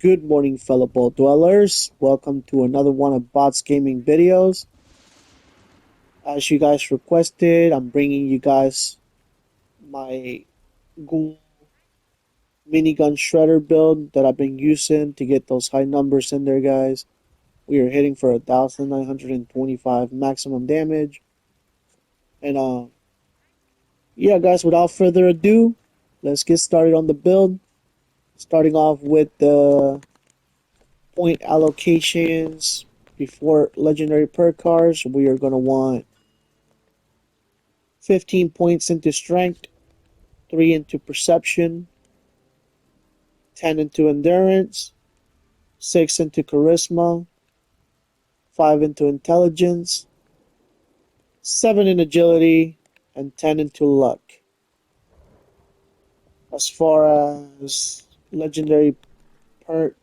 Good morning, fellow boat dwellers. Welcome to another one of Bots Gaming videos. As you guys requested, I'm bringing you guys my Ghoul Minigun Shredder build that I've been using to get those high numbers in there, guys. We are hitting for 1,925 maximum damage. And yeah, guys, without further ado, let's get started on the build. Starting off with the point allocations before legendary perk cards. We are going to want 15 points into strength, 3 into perception, 10 into endurance, 6 into charisma, 5 into intelligence, 7 in agility, and 10 into luck. As far as legendary perk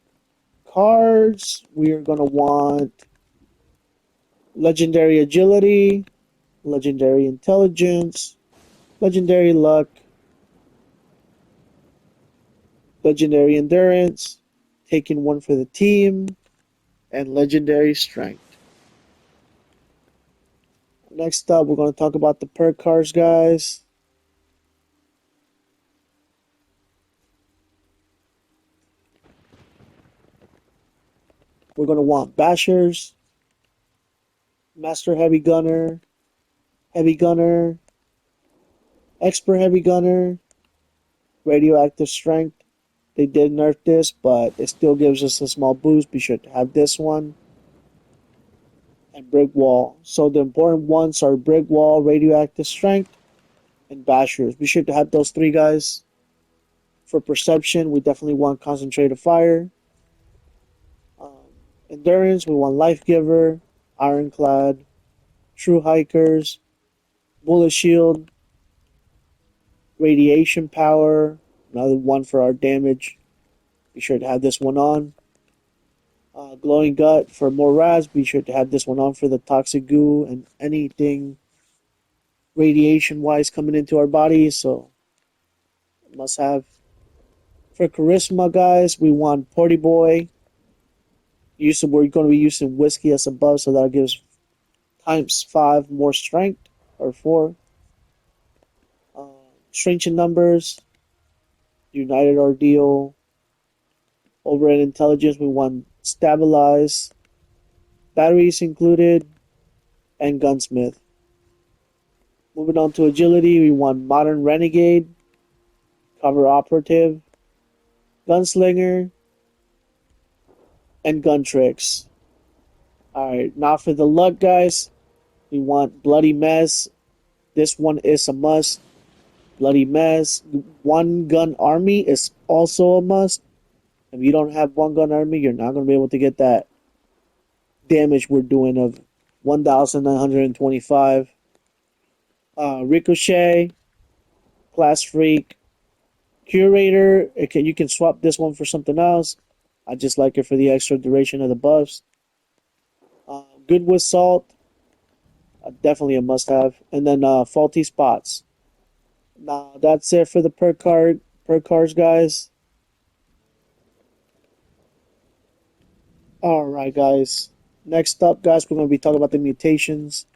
cards, we are going to want legendary agility, legendary intelligence, legendary luck, legendary endurance, taking one for the team, and legendary strength. Next up, we're going to talk about the perk cards, guys. We're going to want Bashers, Master Heavy Gunner, Expert Heavy Gunner, Radioactive Strength. They did nerf this, but it still gives us a small boost. We should have this one. And Brick Wall. So the important ones are Brick Wall, Radioactive Strength, and Bashers. We should have those three guys. For Perception, we definitely want Concentrated Fire. Endurance, we want Life Giver, Ironclad, True Hikers, Bullet Shield, Radiation Power, another one for our damage. Be sure to have this one on. Glowing Gut for more Raz. Be sure to have this one on for the Toxic Goo and anything radiation wise coming into our bodies. So, must have. For Charisma, guys, we want Party Boy. We're going to be using Whiskey as a buff, so that gives times 5 more strength, or 4. Stringent numbers, United Ordeal, Overhead Intelligence, we want Stabilize, Batteries included, and Gunsmith. Moving on to Agility, we want Modern Renegade, Cover Operative, Gunslinger, and Gun Tricks. Alright, now for the luck, guys, we want Bloody Mess. This one is a must. Bloody Mess. One Gun Army is also a must. If you don't have one gun army, you're not going to be able to get that damage we're doing of 1,925. Ricochet, Class Freak, Curator. You can swap this one for something else. I just like it for the extra duration of the buffs. Good with Salt, definitely a must-have. And then Faulty Spots. Now that's it for the perk cards, guys. Alright, guys. Next up, guys, we're going to be talking about the mutations.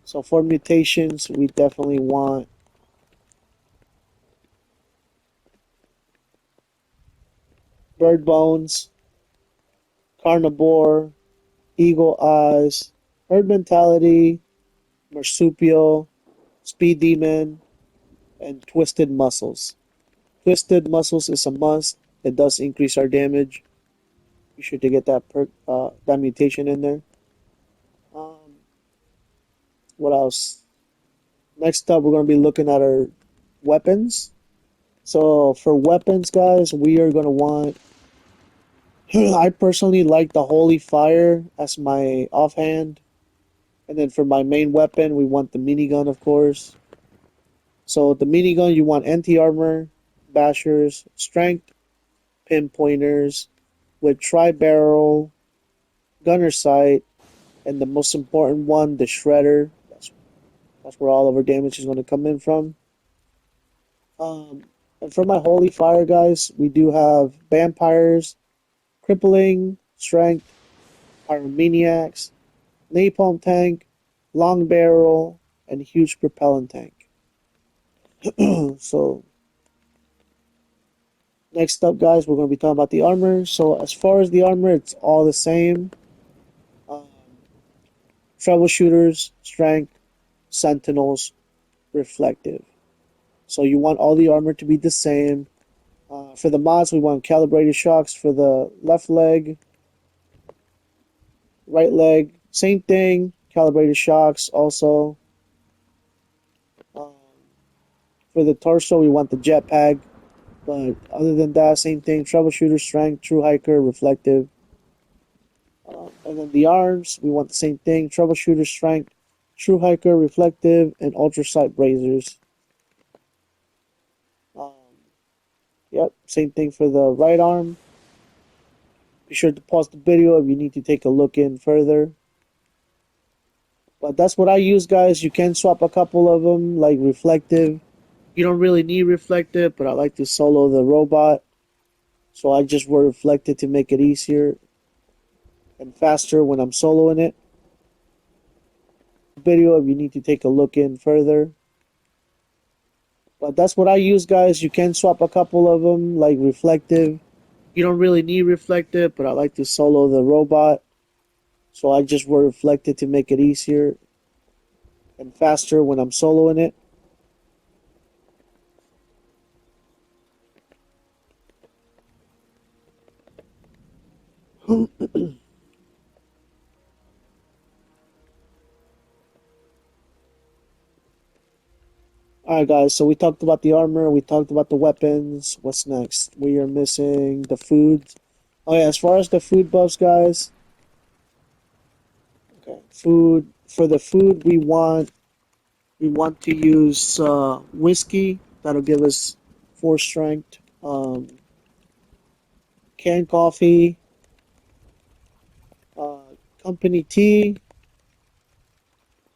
So for mutations, we definitely want Bird Bones, Carnivore, Eagle Eyes, Herd Mentality, Marsupial, Speed Demon, and Twisted Muscles. Twisted Muscles is a must. It does increase our damage. You should to get that mutation in there. What else? Next up, we're going to be looking at our weapons. So for weapons, guys, we are going to want... I personally like the Holy Fire as my offhand. And then for my main weapon, we want the minigun, of course. So the minigun, you want anti-armor, bashers, strength, pinpointers, with tri-barrel, gunner sight, and the most important one, the shredder. That's where all of our damage is going to come in from. And for my Holy Fire, guys, we do have vampires, crippling, strength, pyromaniacs, napalm tank, long barrel, and huge propellant tank. So next up, guys, we're going to be talking about the armor. So as far as the armor, it's all the same. Um, Troubleshooters, strength, sentinels, reflective. So you want all the armor to be the same. For the mods, we want calibrated shocks for the left leg, right leg. Same thing, calibrated shocks also. Um, for the torso, we want the jetpack. But other than that, same thing. Troubleshooter, strength, true hiker, reflective. And then the arms, we want the same thing. Troubleshooter, strength, true hiker, reflective, and ultra sight brazers. Um, yep, same thing for the right arm. Be sure to pause the video if you need to take a look in further. But that's what I use, guys. You can swap a couple of them, like reflective. You don't really need reflective, but I like to solo the robot. So I just wear reflective to make it easier and faster when I'm soloing it. Video if you need to take a look in further. But that's what I use, guys. You can swap a couple of them, like reflective. You don't really need reflective, but I like to solo the robot. So I just wear reflective to make it easier and faster when I'm soloing it. Alright, guys, so we talked about the armor, we talked about the weapons. What's next? We are missing the food. Oh, yeah, as far as the food buffs, guys. Okay, food. For the food, we want to use whiskey. That'll give us 4 strength. Canned coffee. Uh, company tea.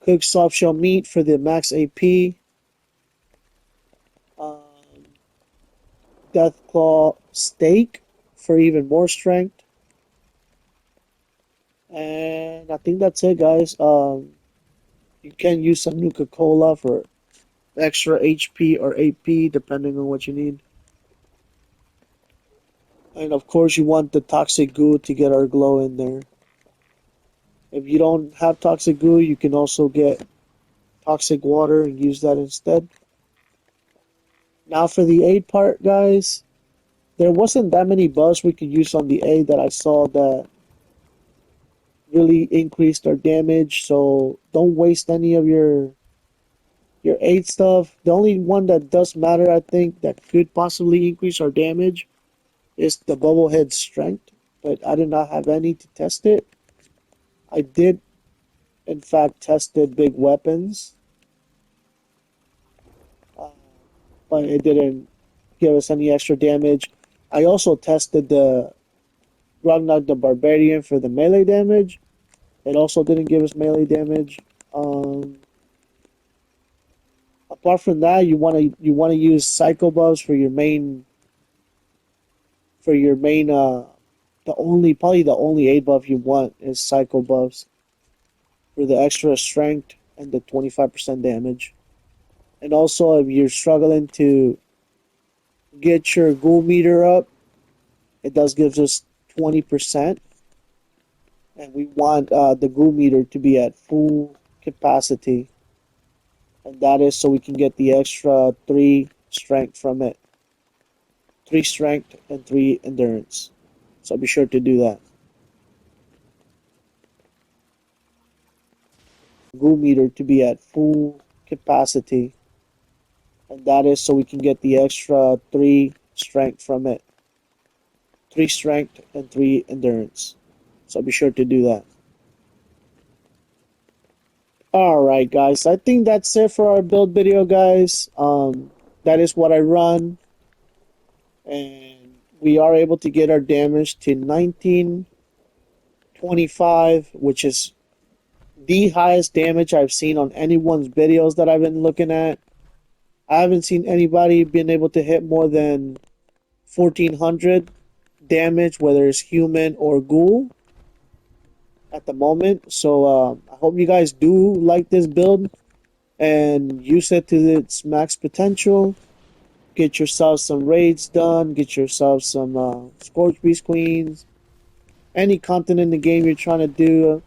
Cooked soft shell meat for the max AP. Um, Deathclaw steak for even more strength. And I think that's it, guys. You can use some Nuka Cola for extra HP or AP, depending on what you need. And of course, you want the toxic goo to get our glow in there. If you don't have toxic goo, you can also get toxic water and use that instead. Now for the aid part, guys, there wasn't that many buffs we could use on the aid that I saw that really increased our damage. So don't waste any of your aid stuff. The only one that does matter, I think, that could possibly increase our damage is the bubblehead strength, but I did not have any to test it. I did, in fact, tested big weapons, uh, but it didn't give us any extra damage. I also tested the Ragnar the Barbarian for the melee damage. It also didn't give us melee damage. Um, Apart from that, you want to use psycho buffs for your main. The only aid buff you want is psycho buffs for the extra strength and the 25% damage. And also, if you're struggling to get your ghoul meter up, it does give us 20%. And we want the ghoul meter to be at full capacity. And that is so we can get the extra 3 strength from it. 3 strength and 3 endurance. So be sure to do that. Ghoul meter to be at full capacity. And that is so we can get the extra 3 strength from it. 3 strength and 3 endurance. So be sure to do that. Alright, guys, I think that's it for our build video, guys. That is what I run. And we are able to get our damage to 1925, which is the highest damage I've seen on anyone's videos that I've been looking at. I haven't seen anybody being able to hit more than 1400 damage, whether it's human or ghoul at the moment. So I hope you guys do like this build and use it to its max potential. Get yourself some raids done. Get yourself some Scorch Beast Queens. Any content in the game you're trying to do.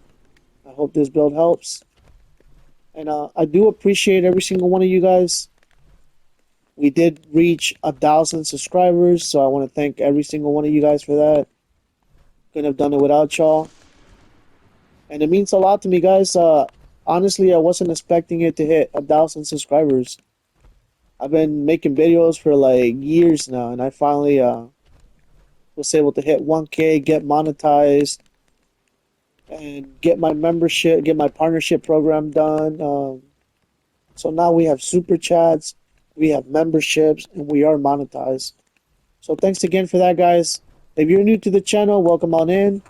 I hope this build helps. And I do appreciate every single one of you guys. We did reach 1,000 subscribers, so I want to thank every single one of you guys for that. Couldn't have done it without y'all. And it means a lot to me, guys. Honestly, I wasn't expecting it to hit 1,000 subscribers. I've been making videos for like years now, and I finally was able to hit 1K, get monetized, and get my membership, get my partnership program done. So now we have super chats, we have memberships, and we are monetized. So thanks again for that, guys. If you're new to the channel, welcome on in.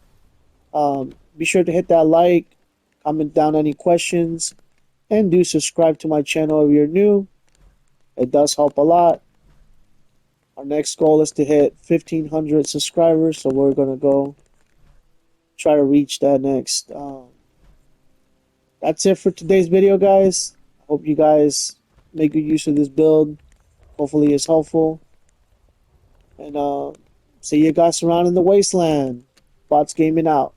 Be sure to hit that like, comment down any questions, and do subscribe to my channel if you're new. It does help a lot. Our next goal is to hit 1,500 subscribers, so we're gonna go try to reach that next. That's it for today's video, guys. I hope you guys make good use of this build. Hopefully it's helpful. And see you guys around in the wasteland. Bots Gaming out.